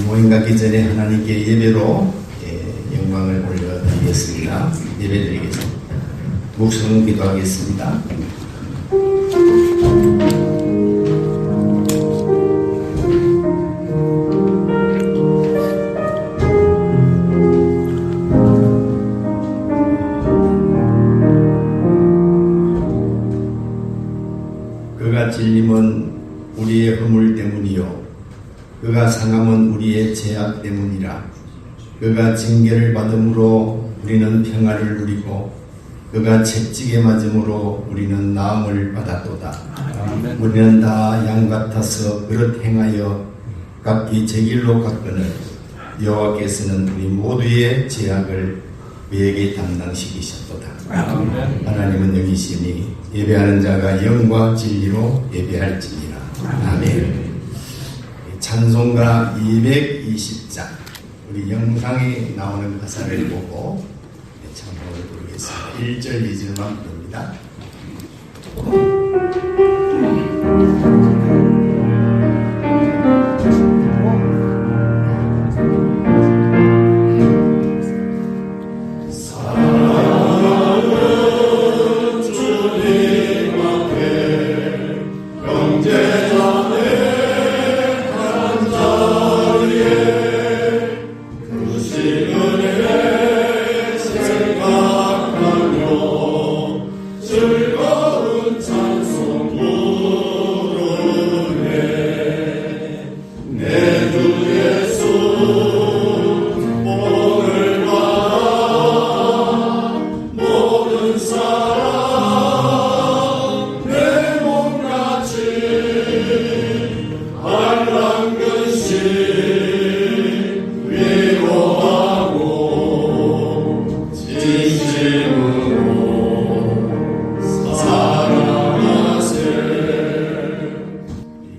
모임 갖기 전에 하나님께 예배로 영광을 올려드리겠습니다. 예배드리겠습니다. 목숨 기도하겠습니다. 그가 질림은 우리의 허물 때문이요 그가 상함은 우리의 죄악 때문이라. 그가 징계를 받음으로 우리는 평화를 누리고 그가 채찍에 맞음으로 우리는 나음을 받았도다. 아멘. 우리는 다 양 같아서 그릇 행하여 각기 제 길로 갔거늘 여호와께서는 우리 모두의 죄악을 그에게 담당시키셨도다. 아멘. 하나님은 여기시니 예배하는 자가 영과 진리로 예배할지니라. 아멘. 찬송가 220장 우리 영상에 나오는 가사를 보고 찬송을 부르겠습니다. 1절 2절만 부릅니다.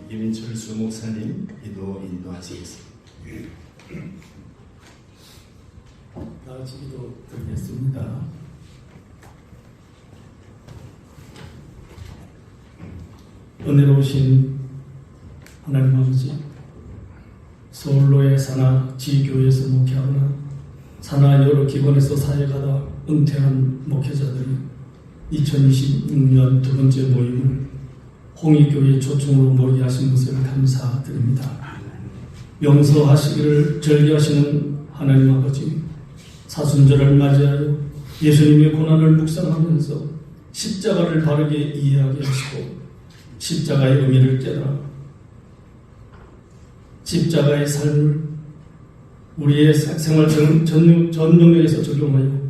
김철수 목사님 기도 인도하시겠습니다. 나같이 기도 드리겠습니다. 은혜로우신 하나님 아버지, 서울로의 산하 지교에서 목회하거나 산하 여러 기관에서 사역하다 은퇴한 목회자들이 2026년 두 번째 모임을 홍익교회 초청으로 모이게 하신 것을 감사드립니다. 용서하시기를 절기하시는 하나님 아버지, 사순절을 맞이하여 예수님의 고난을 묵상하면서 십자가를 바르게 이해하게 하시고 십자가의 의미를 깨달아 십자가의 삶을 우리의 생활 전 영역에서 적용하여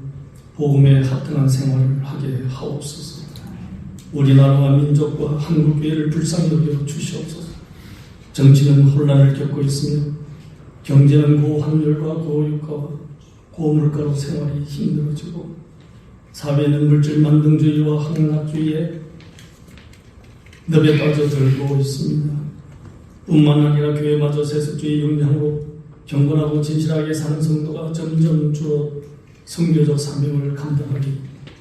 복음에 합당한 생활을 하게 하옵소서. 우리나라와 민족과 한국교회를 불쌍히 여겨 주시옵소서. 정치는 혼란을 겪고 있으며 경제는 고환율과 고유가와 고물가로 생활이 힘들어지고 사회는 물질 만능주의와 항락주의에 늪에 빠져들고 있습니다. 뿐만 아니라 교회마저 세속주의 영향으로 경건하고 진실하게 사는 성도가 점점 줄어 선교적 사명을 감당하기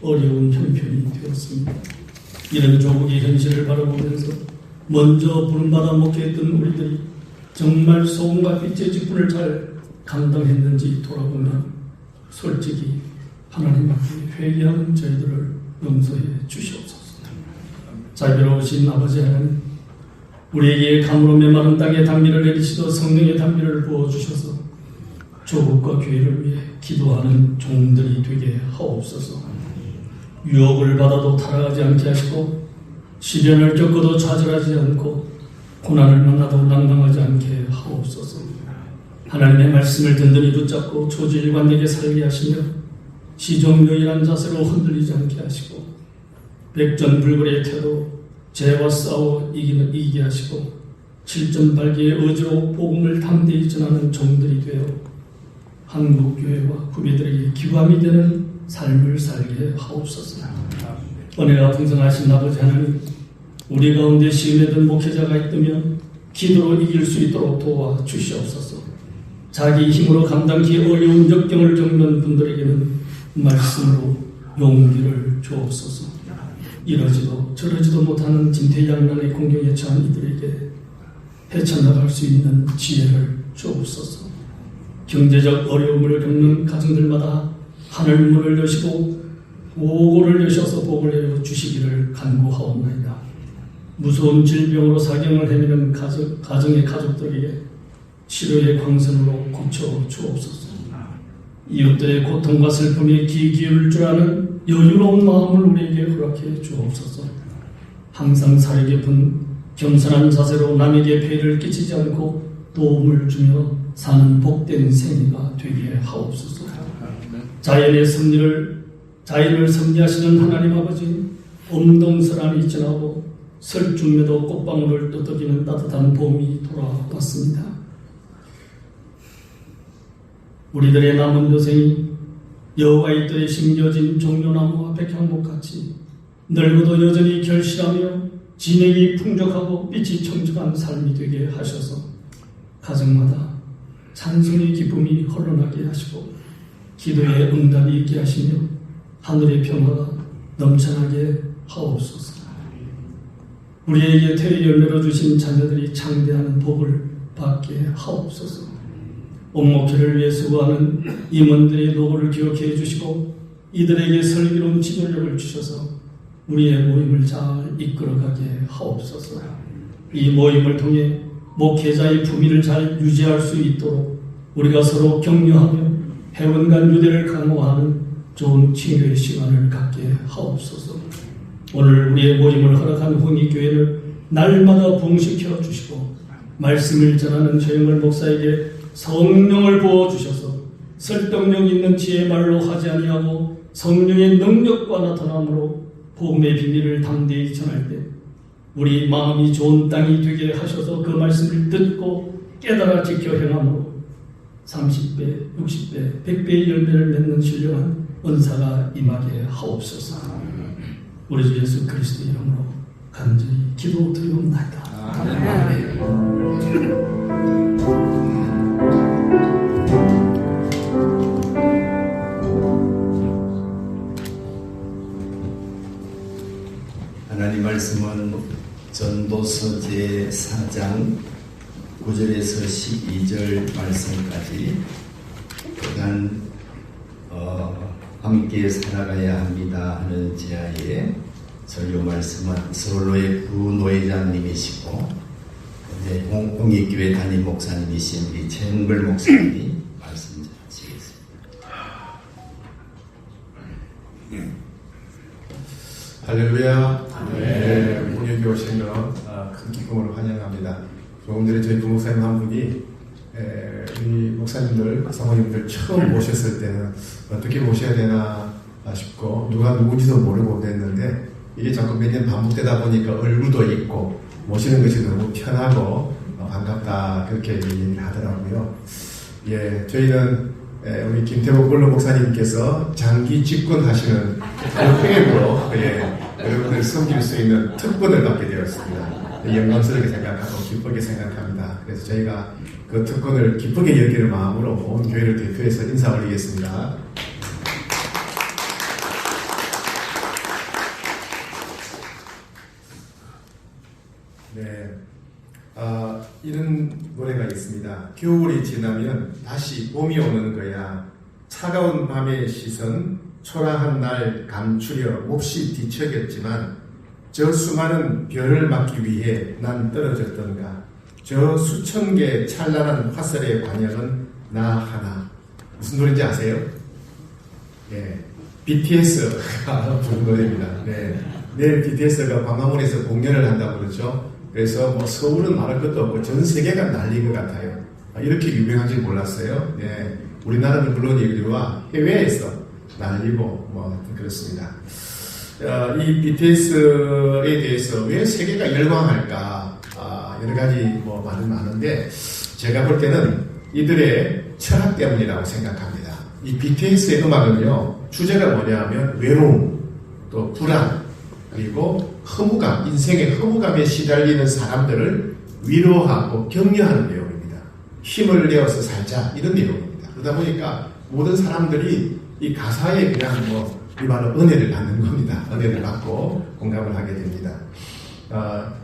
어려운 형편이 되었습니다. 이런 조국의 현실을 바라보면서 먼저 부름받아 목회했던 우리들이 정말 소금과 빛의 직분을 잘 감당했는지 돌아보면 솔직히 하나님 앞에 회개하는 저희들을 용서해 주시옵소서. 자비로우신 아버지 하나님, 우리에게 감으로 메마른 땅에 단비를 내리시고 성령의 단비를 부어주셔서 조국과 교회를 위해 기도하는 종들이 되게 하옵소서. 유혹을 받아도 타락하지 않게 하시고 시련을 겪어도 좌절하지 않고 고난을 만나도 낭망하지 않게 하옵소서. 하나님의 말씀을 든든히 붙잡고 초지일관되게 살게 하시며 시종묘일한 자세로 흔들리지 않게 하시고 백전불굴의 태도 죄와 싸워 이기게 하시고 칠전발기의 의지로 복음을 담대히 전하는 종들이 되어 한국교회와 후배들에게 기감이 되는 삶을 살게 하옵소서. 은혜가 풍성하신 아버지 하나님, 우리 가운데 시험에 든 목회자가 있다면 기도로 이길 수 있도록 도와주시옵소서. 자기 힘으로 감당하기 어려운 역경을 겪는 분들에게는 말씀으로 용기를 주옵소서. 이러지도 저러지도 못하는 진퇴양난의 공경에 처한 이들에게 헤쳐나갈 수 있는 지혜를 주옵소서. 경제적 어려움을 겪는 가정들마다 하늘 문을 여시고 오고를 여셔서 복을 내려 주시기를 간구하옵나이다. 무서운 질병으로 사경을 헤매는 가정의 가족들에게 치료의 광선으로 고쳐 주옵소서. 이웃들의 고통과 슬픔에 귀 기울일 줄 아는 여유로운 마음을 우리에게 허락해 주옵소서. 항상 사려 깊은 겸손한 자세로 남에게 폐를 끼치지 않고 도움을 주며 사는 복된 생애가 되게 하옵소서. 자연을 섭리하시는 하나님 아버지, 엄동설함이 지나고 설중매도 꽃방울을 떠덕이는 따뜻한 봄이 돌아왔습니다. 우리들의 남은 여생이 여호와의 뜰에 심겨진 종려나무와 백향목같이 늙어도 여전히 결실하며 진액이 풍족하고 빛이 청정한 삶이 되게 하셔서 가정마다 찬송의 기쁨이 흘러나게 하시고 기도의 응답이 있게 하시며 하늘의 평화가 넘쳐나게 하옵소서. 우리에게 태의 열매로 주신 자녀들이 창대하는 복을 받게 하옵소서. 옥목회를 위해 수고하는 임원들의 노고를 기억해 주시고 이들에게 슬기로운 지도력을 주셔서 우리의 모임을 잘 이끌어가게 하옵소서. 이 모임을 통해 목회자의 품위를 잘 유지할 수 있도록 우리가 서로 격려하며 해원 간 유대를 강화하는 좋은 친교의 시간을 갖게 하옵소서. 오늘 우리의 모임을 허락한 홍익교회를 날마다 부흥시켜 주시고 말씀을 전하는 최영걸 목사에게 성령을 부어주셔서 설득력 있는 지혜의 말로 하지 아니하고 성령의 능력과 나타남으로 복음의 비밀을 당대히 전할 때 우리 마음이 좋은 땅이 되게 하셔서 그 말씀을 듣고 깨달아 지켜 행함으로 30배, 60배, 100배의 열매를 맺는 신령한 은사가 임하게 하옵소서. 우리 주 예수 그리스도의 이름으로 간절히 기도드리옵나이다. 하나님 말씀은 전도서 제4장 9절에서 12절 말씀까지 그간 함께 살아가야 합니다 하는 제하에 설교 말씀은 서울로의 부노회장님이시고 이제 홍익교회 담임 목사님이신 우리 최영걸 목사님이 말씀 전하시겠습니다. 할렐루야. 네, 우리 여기 오신 거 큰 기쁨으로 환영합니다. 조금 전에 저희 부목사님 한 분이 우리 목사님들, 사모님들 처음 모셨을 때는 어떻게 모셔야 되나 싶고 누가 누군지도 모르고 그랬는데 이게 자꾸 몇 년 반복되다 보니까 얼굴도 있고 모시는 것이 너무 편하고 반갑다 그렇게 얘기를 하더라고요. 예, 저희는 우리 김태복 본로 목사님께서 장기 집권하시는 회계로 여러분을 섬길 수 있는 특권을 받게 되었습니다. 영광스럽게 생각하고 기쁘게 생각합니다. 그래서 저희가 그 특권을 기쁘게 여기는 마음으로 온 교회를 대표해서 인사 올리겠습니다. 네, 이런 노래가 있습니다. 겨울이 지나면 다시 봄이 오는 거야. 차가운 밤의 시선, 초라한 날 감추려 몹시 뒤척였지만 저 수많은 별을 막기 위해 난 떨어졌던가. 저 수천 개의 찬란한 화살의 관역은 나 하나. 무슨 노래인지 아세요? 네, BTS가 부른 노래입니다. 네, 내일 BTS가 광화문에서 공연을 한다고 그러죠. 그래서 뭐 서울은 말할 것도 없고 전 세계가 난리인 것 같아요. 이렇게 유명한지 몰랐어요. 네, 우리나라는 물론이거니와 해외에서 난리고 뭐 그렇습니다. 이 BTS에 대해서 왜 세계가 열광할까? 여러 가지 뭐 말은 많은데 제가 볼 때는 이들의 철학 때문이라고 생각합니다. 이 BTS의 음악은요 주제가 뭐냐면 외로움, 또 불안, 그리고 허무감, 인생의 허무감에 시달리는 사람들을 위로하고 격려하는 내용입니다. 힘을 내어서 살자 이런 내용입니다. 그러다 보니까 모든 사람들이 이 가사에 그냥 이 말로 은혜를 받는 겁니다. 은혜를 받고 공감을 하게 됩니다.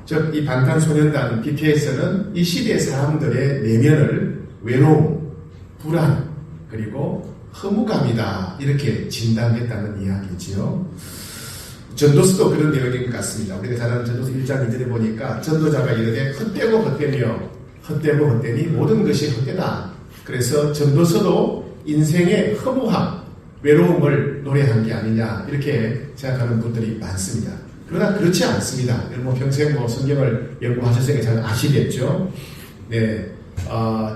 즉 이 방탄소년단 BTS는 이 시대의 사람들의 내면을 외로움, 불안, 그리고 허무감이다. 이렇게 진단했다는 이야기지요. 전도서도 그런 내용인 것 같습니다. 우리가 잘 아는 전도서 1장 2절에 보니까 전도자가 이르되 헛되고 헛되며 헛되고 헛되니 모든 것이 헛되다. 그래서 전도서도 인생의 허무함, 외로움을 노래한 게 아니냐 이렇게 생각하는 분들이 많습니다. 그러나 그렇지 않습니다. 여러분 평생 성경을 연구하셨으니까 잘 아시겠죠. 네,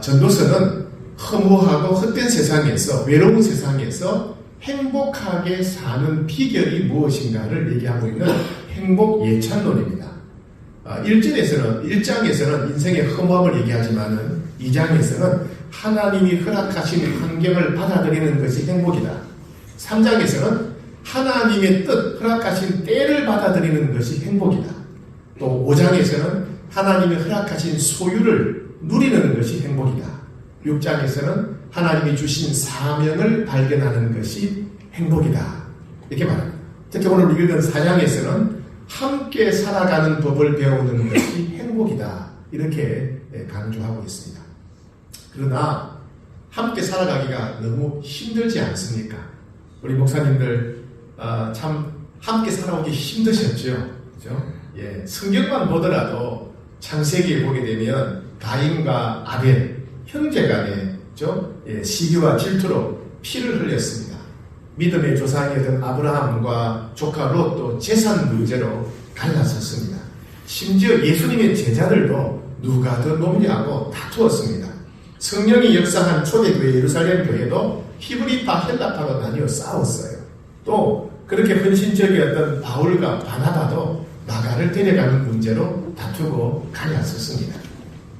전도서는 허무하고 헛된 세상에서, 외로운 세상에서 행복하게 사는 비결이 무엇인가를 얘기하고 있는 행복 예찬론입니다. 1장에서는 인생의 허무함을 얘기하지만은 2장에서는 하나님이 허락하신 환경을 받아들이는 것이 행복이다. 3장에서는 하나님의 뜻, 허락하신 때를 받아들이는 것이 행복이다. 또 5장에서는 하나님이 허락하신 소유를 누리는 것이 행복이다. 6장에서는 하나님이 주신 사명을 발견하는 것이 행복이다. 이렇게 말합니다. 특히 오늘 읽은 4장에서는 함께 살아가는 법을 배우는 것이 행복이다. 이렇게 강조하고 있습니다. 그러나 함께 살아가기가 너무 힘들지 않습니까? 우리 목사님들 참 함께 살아오기 힘드셨죠? 그죠? 예, 성경만 보더라도 창세기에 보게 되면 가인과 아벨 형제간에 시기와 질투로 피를 흘렸습니다. 믿음의 조상이었던 아브라함과 조카 롯도 재산 문제로 갈라섰습니다. 심지어 예수님의 제자들도 누가 더 높냐고 다투었습니다. 성령이 역사한 초대교회 예루살렘 교회도 히브리파 헬라파로 나뉘어 싸웠어요. 또 그렇게 헌신적이었던 바울과 바나바도 나가를 데려가는 문제로 다투고 갈라섰습니다.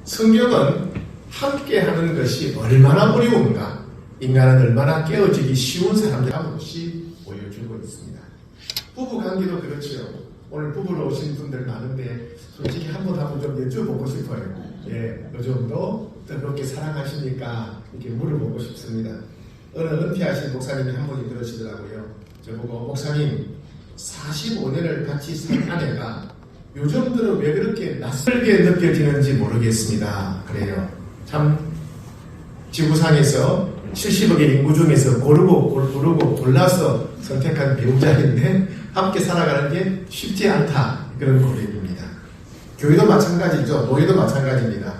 성경은 함께하는 것이 얼마나 어려운가, 인간은 얼마나 깨어지기 쉬운 사람들 없이 보여주고 있습니다. 부부관계도 그렇죠. 오늘 부부로 오신 분들 많은데 솔직히 한번 좀 여쭤보고 싶어요. 예, 요즘도 그렇게 사랑하십니까? 이렇게 물어보고 싶습니다. 어느 은퇴하신 목사님이 한 분이 그러시더라고요. 저보고 목사님 45년을 같이 산 아내가 요즘 들어 왜 그렇게 낯설게 느껴지는지 모르겠습니다. 그래요. 참 지구상에서 70억의 인구 중에서 고르고 골라서 선택한 배우자인데 함께 살아가는 게 쉽지 않다. 그런 고백입니다. 교회도 마찬가지죠. 노예도 마찬가지입니다.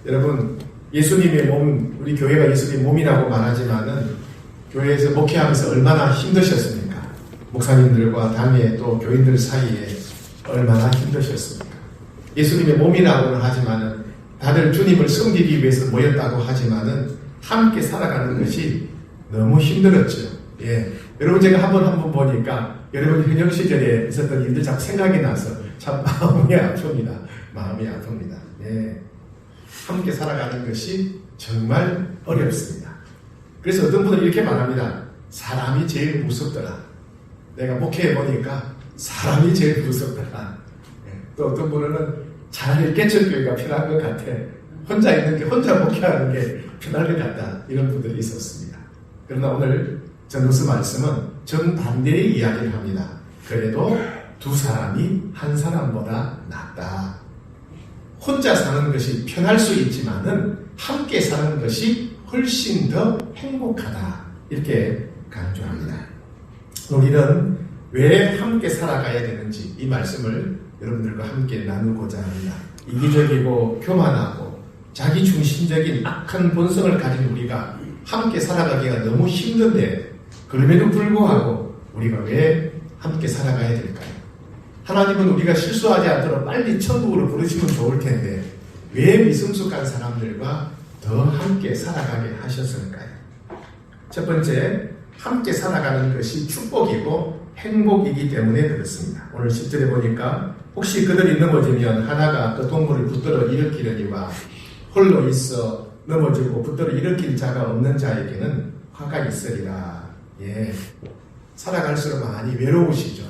여러분 예수님의 몸, 우리 교회가 예수님의 몸이라고 말하지만은 교회에서 목회하면서 얼마나 힘드셨습니까? 목사님들과 당회 또 교인들 사이에 얼마나 힘드셨습니까? 예수님의 몸이라고는 하지만은 다들 주님을 섬기기 위해서 모였다고 하지만은 함께 살아가는 것이 너무 힘들었죠. 예. 여러분 제가 한 번 보니까 여러분 현역 시절에 있었던 일들 자꾸 생각이 나서 참 마음이 아픕니다. 마음이 아픕니다. 예. 함께 살아가는 것이 정말 어렵습니다. 그래서 어떤 분은 이렇게 말합니다. 사람이 제일 무섭더라. 내가 목회해보니까 사람이 제일 무섭더라. 또 어떤 분은 차라리 개척교회가 편한 것 같아. 혼자 있는 게, 혼자 목회하는 게 편할 것 같다. 이런 분들이 있었습니다. 그러나 오늘 전도서 말씀은 정반대의 이야기를 합니다. 그래도 두 사람이 한 사람보다 낫다. 혼자 사는 것이 편할 수 있지만은 함께 사는 것이 훨씬 더 행복하다. 이렇게 강조합니다. 우리는 왜 함께 살아가야 되는지 이 말씀을 여러분들과 함께 나누고자 합니다. 이기적이고 교만하고 자기중심적인 악한 본성을 가진 우리가 함께 살아가기가 너무 힘든데 그럼에도 불구하고 우리가 왜 함께 살아가야 될까요? 하나님은 우리가 실수하지 않도록 빨리 천국으로 부르시면 좋을 텐데 왜 미성숙한 사람들과 더 함께 살아가게 하셨을까요? 첫 번째, 함께 살아가는 것이 축복이고 행복이기 때문에 그렇습니다. 오늘 10절에 보니까 혹시 그들이 넘어지면 하나가 그 동물을 붙들어 일으키려니와 홀로 있어 넘어지고 붙들어 일으킬 자가 없는 자에게는 화가 있으리라. 예, 살아갈수록 많이 외로우시죠.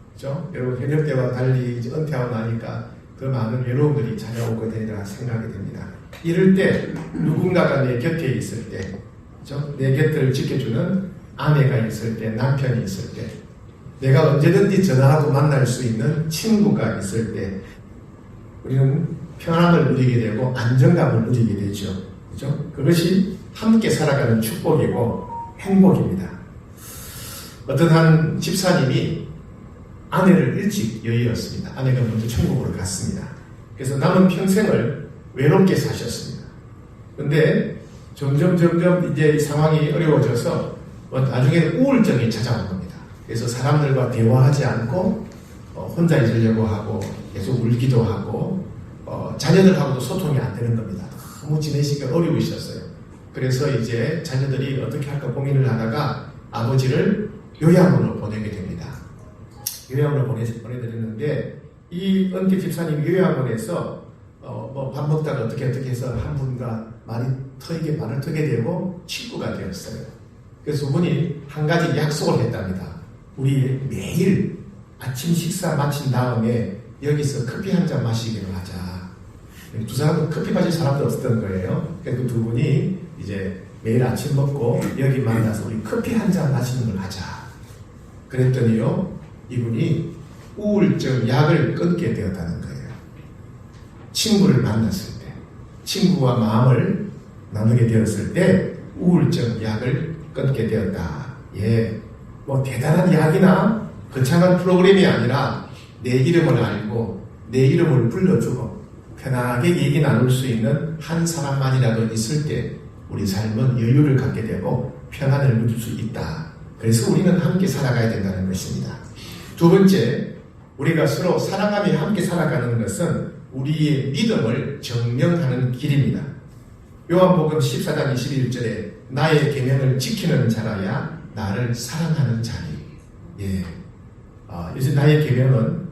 그렇죠? 여러분 현역 때와 달리 이제 은퇴하고 나니까 더 많은 외로움들이 찾아오게 되리라 생각이 됩니다. 이럴 때 누군가가 내 곁에 있을 때, 그렇죠? 내 곁을 지켜주는 아내가 있을 때, 남편이 있을 때, 내가 언제든지 전화하고 만날 수 있는 친구가 있을 때 우리는 평안함을 누리게 되고 안정감을 누리게 되죠. 그죠? 그것이 함께 살아가는 축복이고 행복입니다. 어떤 한 집사님이 아내를 일찍 여의었습니다. 아내가 먼저 천국으로 갔습니다. 그래서 남은 평생을 외롭게 사셨습니다. 근데 점점 이제 상황이 어려워져서 나중에 우울증이 찾아온 겁니다. 그래서 사람들과 대화하지 않고 혼자 있으려고 하고 계속 울기도 하고 자녀들하고도 소통이 안 되는 겁니다. 너무 지내시기가 어려우셨어요. 그래서 이제 자녀들이 어떻게 할까 고민을 하다가 아버지를 요양원으로 보내게 됩니다. 요양원으로 보내드렸는데 이 은퇴 집사님 요양원에서 밥 먹다가 어떻게 해서 한 분과 말을 트게 되고 친구가 되었어요. 그래서 두 분이 한 가지 약속을 했답니다. 우리 매일 아침 식사 마친 다음에 여기서 커피 한 잔 마시기로 하자. 두 사람은 커피 마실 사람도 없었던 거예요. 그래서 두 분이 이제 매일 아침 먹고 여기 만나서 우리 커피 한 잔 마시는 걸 하자. 그랬더니요, 이분이 우울증 약을 끊게 되었다는 거예요. 친구를 만났을 때, 친구와 마음을 나누게 되었을 때 우울증 약을 끊게 되었다. 예, 뭐 대단한 약이나 거창한 프로그램이 아니라 내 이름을 알고 내 이름을 불러주고 편하게 얘기 나눌 수 있는 한 사람만이라도 있을 때 우리 삶은 여유를 갖게 되고 평안을 누릴 수 있다. 그래서 우리는 함께 살아가야 된다는 것입니다. 두 번째, 우리가 서로 사랑하며 함께 살아가는 것은 우리의 믿음을 증명하는 길입니다. 요한복음 14장 21절에 나의 계명을 지키는 자라야 나를 사랑하는 자니. 예. 요새 나의 계명은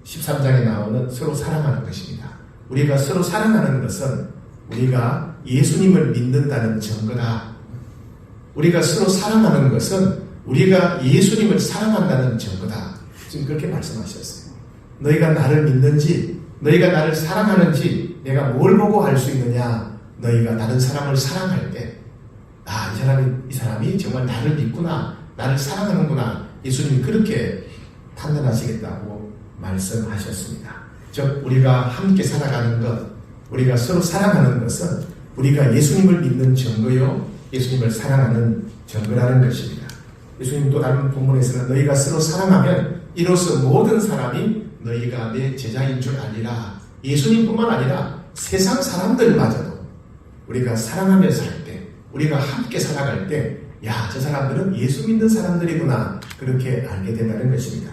13장에 나오는 서로 사랑하는 것입니다. 우리가 서로 사랑하는 것은 우리가 예수님을 믿는다는 증거다. 우리가 서로 사랑하는 것은 우리가 예수님을 사랑한다는 증거다. 지금 그렇게 말씀하셨어요. 너희가 나를 믿는지, 너희가 나를 사랑하는지 내가 뭘 보고 알 수 있느냐? 너희가 다른 사람을 사랑할 때, 이 사람이 정말 나를 믿구나, 나를 사랑하는구나. 예수님이 그렇게 판단하시겠다고 말씀하셨습니다. 즉, 우리가 함께 살아가는 것, 우리가 서로 사랑하는 것은 우리가 예수님을 믿는 증거요, 예수님을 사랑하는 증거라는 것입니다. 예수님 또 다른 본문에서는 너희가 서로 사랑하면 이로써 모든 사람이 너희가 내 제자인 줄 알리라. 예수님뿐만 아니라 세상 사람들마저도 우리가 사랑하며 살 때, 우리가 함께 살아갈 때, 저 사람들은 예수 믿는 사람들이구나, 그렇게 알게 된다는 것입니다.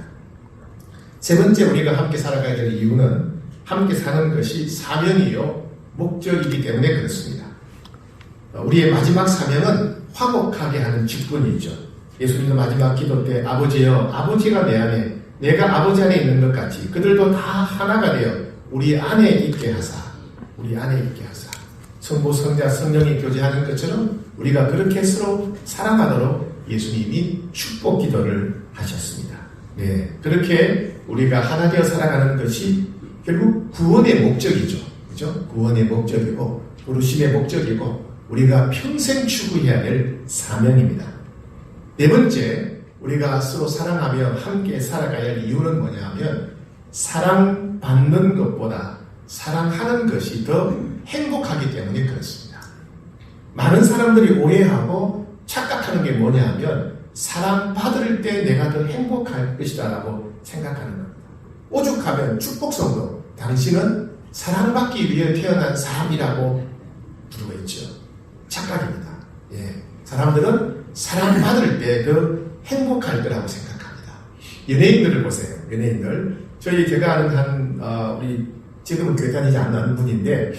세 번째, 우리가 함께 살아가야 될 이유는 함께 사는 것이 사명이요 목적이기 때문에 그렇습니다. 우리의 마지막 사명은 화목하게 하는 직분이죠. 예수님도 마지막 기도 때 아버지여, 아버지가 내 안에, 내가 아버지 안에 있는 것 같이 그들도 다 하나가 되어 우리 안에 있게 하사, 우리 안에 있게 하사. 성부, 성자, 성령이 교제하는 것처럼 우리가 그렇게 서로 사랑하도록 예수님이 축복 기도를 하셨습니다. 네, 그렇게 우리가 하나 되어 살아가는 것이 결국 구원의 목적이죠. 그죠? 구원의 목적이고 부르심의 목적이고 우리가 평생 추구해야 될 사명입니다. 네 번째, 우리가 서로 사랑하며 함께 살아가야 할 이유는 뭐냐면 사랑받는 것보다 사랑하는 것이 더 행복하기 때문에 그렇습니다. 많은 사람들이 오해하고 착각하는 게 뭐냐면 사랑받을 때 내가 더 행복할 것이다 라고 생각하는 겁니다. 오죽하면 축복성도 당신은 사랑받기 위해 태어난 사람이라고 부르고 있죠. 착각입니다. 예. 사람들은 사랑받을 때 더 행복할 거라고 생각합니다. 연예인들을 보세요. 연예인들. 제가 아는 우리 지금은 교회 다니지 않는 분인데,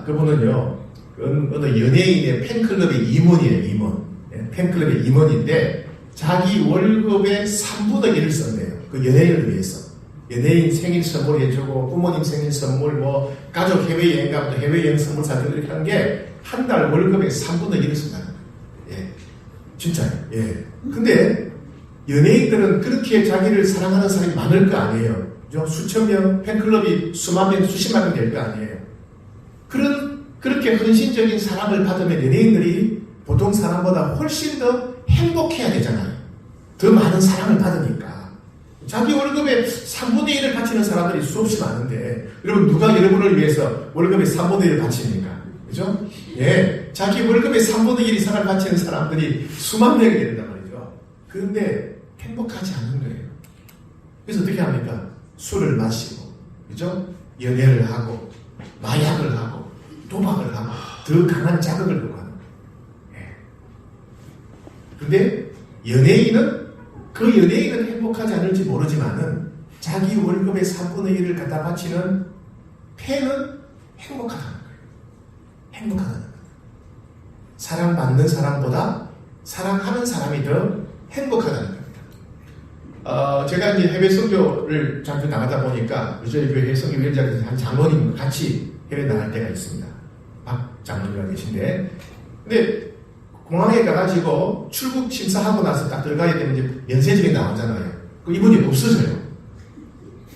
그분은요, 어느 연예인의 팬클럽의 임원이에요, 임원. 예, 팬클럽의 임원인데, 자기 월급의 3분의 1을 썼네요. 그 연예인을 위해서. 연예인 생일 선물 해주고, 부모님 생일 선물, 가족 해외여행 가면 해외여행 선물 사주고 이렇게 한 게, 한 달 월급의 3분의 1을 쓴다는 거예요. 예. 진짜요. 예. 근데, 연예인들은 그렇게 자기를 사랑하는 사람이 많을 거 아니에요. 수천 명, 팬클럽이 수만 명, 수십만 명 될 거 아니에요. 그렇게 헌신적인 사랑을 받으면 연예인들이 보통 사람보다 훨씬 더 행복해야 되잖아요. 더 많은 사랑을 받으니까. 자기 월급의 3분의 1을 바치는 사람들이 수없이 많은데, 여러분, 누가 여러분을 위해서 월급의 3분의 1을 바칩니까? 그죠? 예. 자기 월급의 3분의 1 이상을 바치는 사람들이 수만 명이 된단 말이죠. 그런데 행복하지 않은 거예요. 그래서 어떻게 합니까? 술을 마시고, 그죠? 연애를 하고, 마약을 하고, 도박을 하고, 더 강한 자극을 요구하는 거예요. 예. 근데 그 연예인은 행복하지 않을지 모르지만은 자기 월급의 3분의 1을 갖다 바치는 팬은 행복하다는 거예요. 행복하다는 거예요. 사랑받는 사람보다 사랑하는 사람이 더 행복하다는 겁니다. 제가 이제 해외 선교를 자주 나가다 보니까 저희 교회 선교위원장에서 한 장로님 같이 해외 나갈 때가 있습니다. 박 장로님이 계신데, 근데 공항에 가가지고 출국 심사하고 나서 딱 들어가야 되면 이제 면세점이 나오잖아요. 그 이분이 없어져요.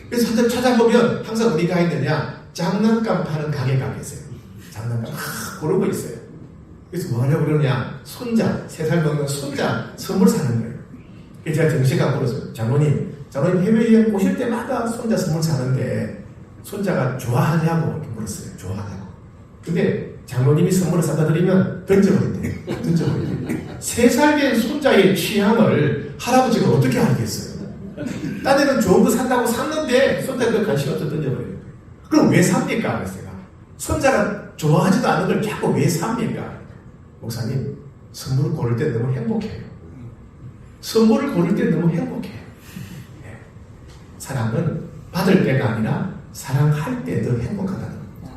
그래서 한번 찾아보면 항상 어디가 있느냐, 장난감 파는 가게가 계세요. 장난감 고르고 있어요. 그래서 뭐 하려고 그러냐, 손자, 3살 먹는 손자 선물 사는 거예요. 그래서 제가 정시간 물었어요. 장로님 해외여행 오실 때마다 손자 선물 사는데 손자가 좋아하냐고 이렇게 물었어요. 좋아하냐고. 근데 장로님이 선물을 사다 드리면 던져버린대요. 3살 된 손자의 취향을 할아버지가 어떻게 알겠어요? 딴 애는 좋은 거 산다고 샀는데 손자가 그 관심 없어 던져버려요. 그럼 왜 삽니까? 그래서 제가 손자가 좋아하지도 않은 걸 자꾸 왜 삽니까? 목사님, 선물을 고를 때 너무 행복해요. 선물을 고를 때 너무 행복해요. 네. 사랑은 받을 때가 아니라 사랑할 때 더 행복하다는 겁니다.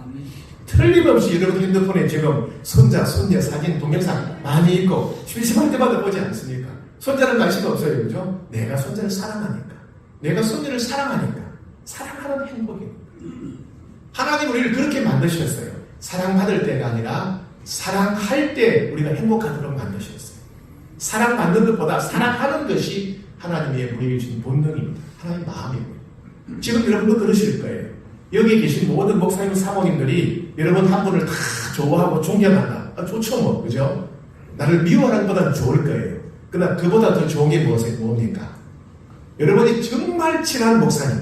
틀림없이 여러분 핸드폰에 지금 손자, 손녀 사진, 동영상 많이 있고 심심할 때마다 보지 않습니까? 손자는 관심 없어요. 그죠? 내가 손자를 사랑하니까, 내가 손녀를 사랑하니까, 사랑하는 행복입니다. 하나님 우리를 그렇게 만드셨어요. 사랑받을 때가 아니라 사랑할 때 우리가 행복하도록 만드셨어요. 사랑받는 것보다 사랑하는 것이 하나님의 우리에게 주신 본능입니다. 하나님의 마음이고요. 지금 여러분도 그러실 거예요. 여기 계신 모든 목사님, 사모님들이 여러분 한 분을 다 좋아하고 존경한다. 좋죠 뭐, 그죠? 나를 미워하는 것보다는 좋을 거예요. 그러나 그보다 더 좋은 게 뭡니까? 여러분이 정말 친한 목사님,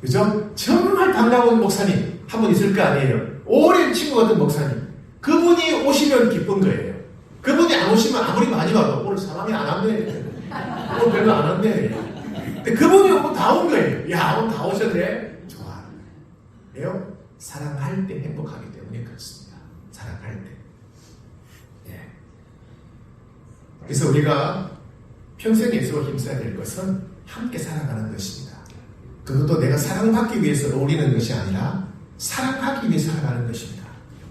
그죠? 정말 반가운 목사님 한 분 있을 거 아니에요. 오랜 친구 같은 목사님. 그분이 오시면 기쁜 거예요. 그분이 안 오시면 아무리 많이 와도 오늘 사람이 안 왔네. 오늘 별로 안 왔네. 근데 그분이 오면 다 온 거예요. 야, 오늘 다 오셨네. 좋아. 왜요? 사랑할 때 행복하기 때문에 그렇습니다. 사랑할 때. 예. 그래서 우리가 평생에 있어 힘써야 될 것은 함께 살아가는 것입니다. 그것도 내가 사랑받기 위해서 어울리는 것이 아니라 사랑하기 위해 살아가는 것입니다.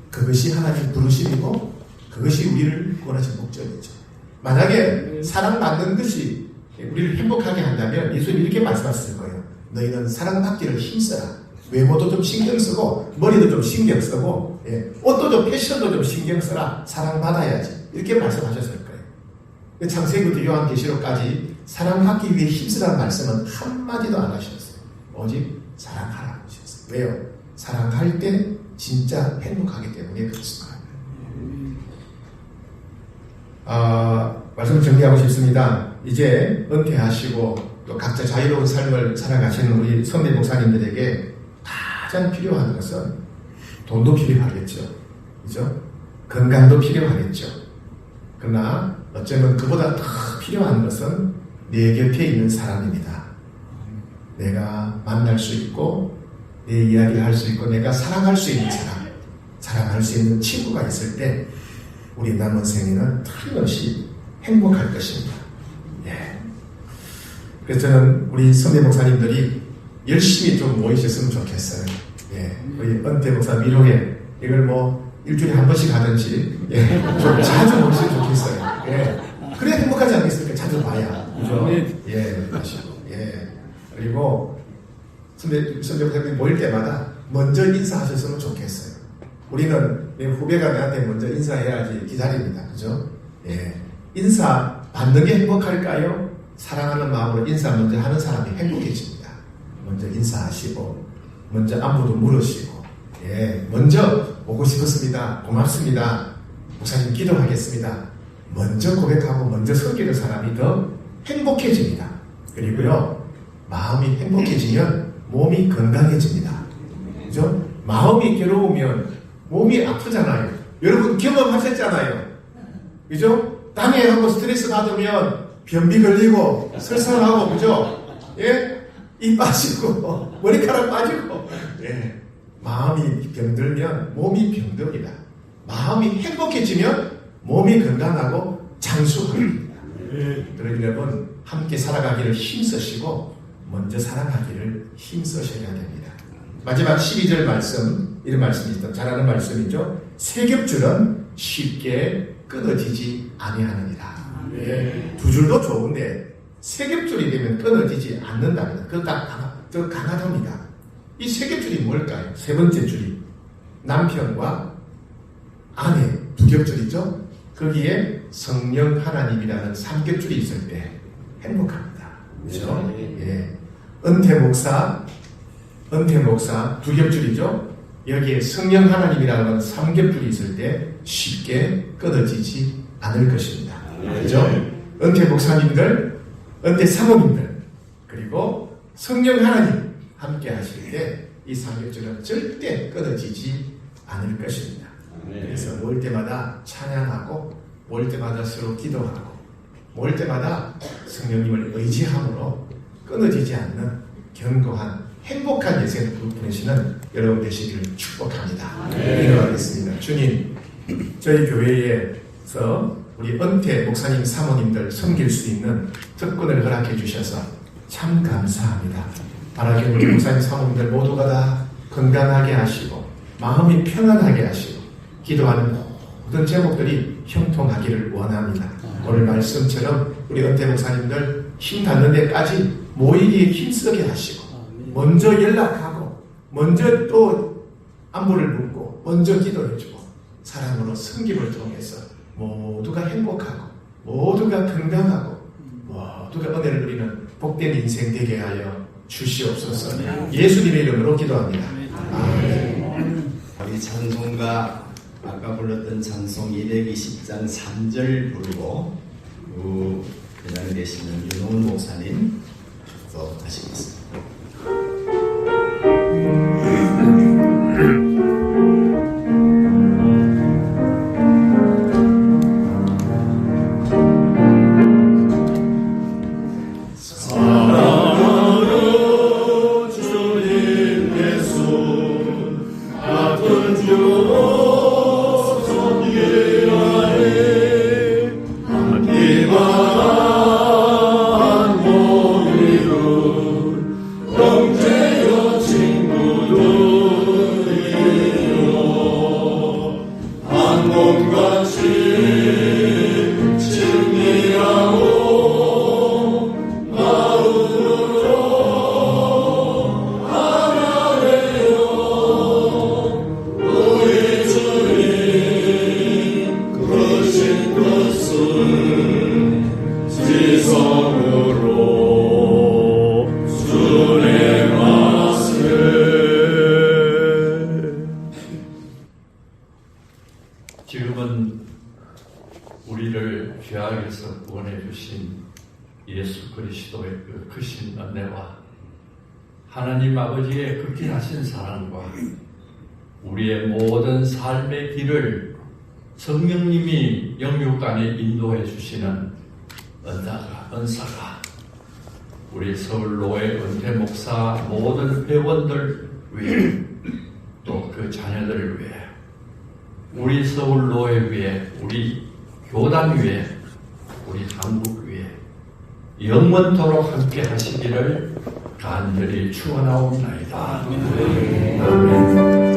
그것이 하나님 부르심이고 그것이 우리를 구원하신 목적이죠. 만약에 사랑받는 것이 우리를 행복하게 한다면 예수님이 이렇게 말씀하셨을 거예요. 너희는 사랑받기를 힘써라. 외모도 좀 신경 쓰고 머리도 좀 신경 쓰고 옷도 좀 패션도 좀 신경 써라. 사랑받아야지. 이렇게 말씀하셨을 거예요. 창세기부터 요한계시록까지 사랑받기 위해 힘쓰라는 말씀은 한마디도 안 하셨어요. 오직 사랑하라고 하셨어요. 왜요? 사랑할 때 진짜 행복하기 때문에 그렇습니다. 말씀을 정리하고 싶습니다. 이제 은퇴하시고 또 각자 자유로운 삶을 살아가시는 우리 선배 목사님들에게 가장 필요한 것은 돈도 필요하겠죠. 그죠? 건강도 필요하겠죠. 그러나 어쩌면 그보다 더 필요한 것은 내 곁에 있는 사람입니다. 내가 만날 수 있고 내 이야기를 할 수 있고 내가 사랑할 수 있는 사람, 사랑할 수 있는 친구가 있을 때 우리 남은 생에는 틀림없이 행복할 것입니다. 예. 그래서 저는 우리 선배 목사님들이 열심히 좀 모이셨으면 좋겠어요. 예. 우리 은퇴 목사 미로회 이걸 뭐 일주일에 한 번씩 하든지 좀 자주 모이시면 좋겠어요. 예. 그래야 행복하지 않겠습니까? 자주 봐야. 그죠? 예. 하시고. 예. 그리고 선배 목사님이 모일 때마다 먼저 인사하셨으면 좋겠어요. 우리는 내 후배가 내한테 먼저 인사해야지 기다립니다. 그죠? 예. 인사 받는 게 행복할까요? 사랑하는 마음으로 인사 먼저 하는 사람이 행복해집니다. 먼저 인사하시고, 먼저 안부도 물으시고, 예. 먼저 오고 싶었습니다. 고맙습니다. 목사님 기도하겠습니다. 먼저 고백하고 먼저 섬기는 사람이 더 행복해집니다. 그리고요, 마음이 행복해지면 몸이 건강해집니다. 그죠? 마음이 괴로우면 몸이 아프잖아요. 여러분 경험하셨잖아요. 그죠? 땀에 한번 스트레스 받으면 변비 걸리고 설사하고 그죠? 예? 입 빠지고 머리카락 빠지고 예. 마음이 병들면 몸이 병듭니다. 마음이 행복해지면 몸이 건강하고 장수합니다. 그러니 여러분 함께 살아가기를 힘쓰시고 먼저 살아가기를 힘쓰셔야 됩니다. 마지막 12절 말씀, 이런 말씀이 있다. 잘 아는 말씀이죠. 세겹줄은 쉽게 끊어지지 아니하느니라. 두 줄도 좋은데 세겹줄이 되면 끊어지지 않는답니다. 그건 더 강하답니다. 이 세겹줄이 뭘까요? 세 번째 줄이 남편과 아내 두 겹줄이죠. 거기에 성령 하나님이라는 삼겹줄이 있을 때 행복합니다. 그렇죠? 예. 은퇴 목사 두 겹줄이죠. 여기에 성령 하나님이라는 삼겹줄이 있을 때 쉽게 끊어지지 않을 것입니다. 그렇죠? 은퇴 목사님들, 은퇴 사모님들, 그리고 성령 하나님 함께 하실 때 이 삼겹줄은 절대 끊어지지 않을 것입니다. 그래서 모일 때마다 찬양하고, 모일 때마다 서로 기도하고, 모일 때마다 성령님을 의지함으로 끊어지지 않는 견고한 행복한 예생 보내시는 여러분 되시기를 축복합니다. 기도하겠습니다. 주님, 저희 교회에서 우리 은퇴 목사님 사모님들 섬길 수 있는 특권을 허락해 주셔서 참 감사합니다. 바라기 우리 목사님 사모님들 모두가 다 건강하게 하시고 마음이 편안하게 하시고 기도하는 모든 제목들이 형통하기를 원합니다. 오늘 말씀처럼 우리 은퇴 목사님들 힘 닿는 데까지 모이기에 힘쓰게 하시고 먼저 연락하고 먼저 또 안부를 묻고 먼저 기도해주고 사랑으로 섬김을 통해서 모두가 행복하고 모두가 건강하고 모두가 은혜를 누리는 복된 인생 되게 하여 주시옵소서. 예수님의 이름으로 기도합니다. 아멘. 우리 찬송가 아까 불렀던 찬송 220장 3절 부르고 대장에 계시는 윤호은 목사님 축복하시겠습니다. 지금은 우리를 죄악에서 구원해 주신 예수 그리스도의 그 크신 은혜와 하나님 아버지의 극진하신 사랑과 우리의 모든 삶의 길을 성령님이 영육간에 인도해 주시는 은사가 우리 서울로의 은퇴 목사 모든 회원들 위해 또 그 자녀들을 위해 우리 서울로회 위에 우리 교단 위에 우리 한국 위에 영원토록 함께 하시기를 간절히 축원하옵나이다. 아멘.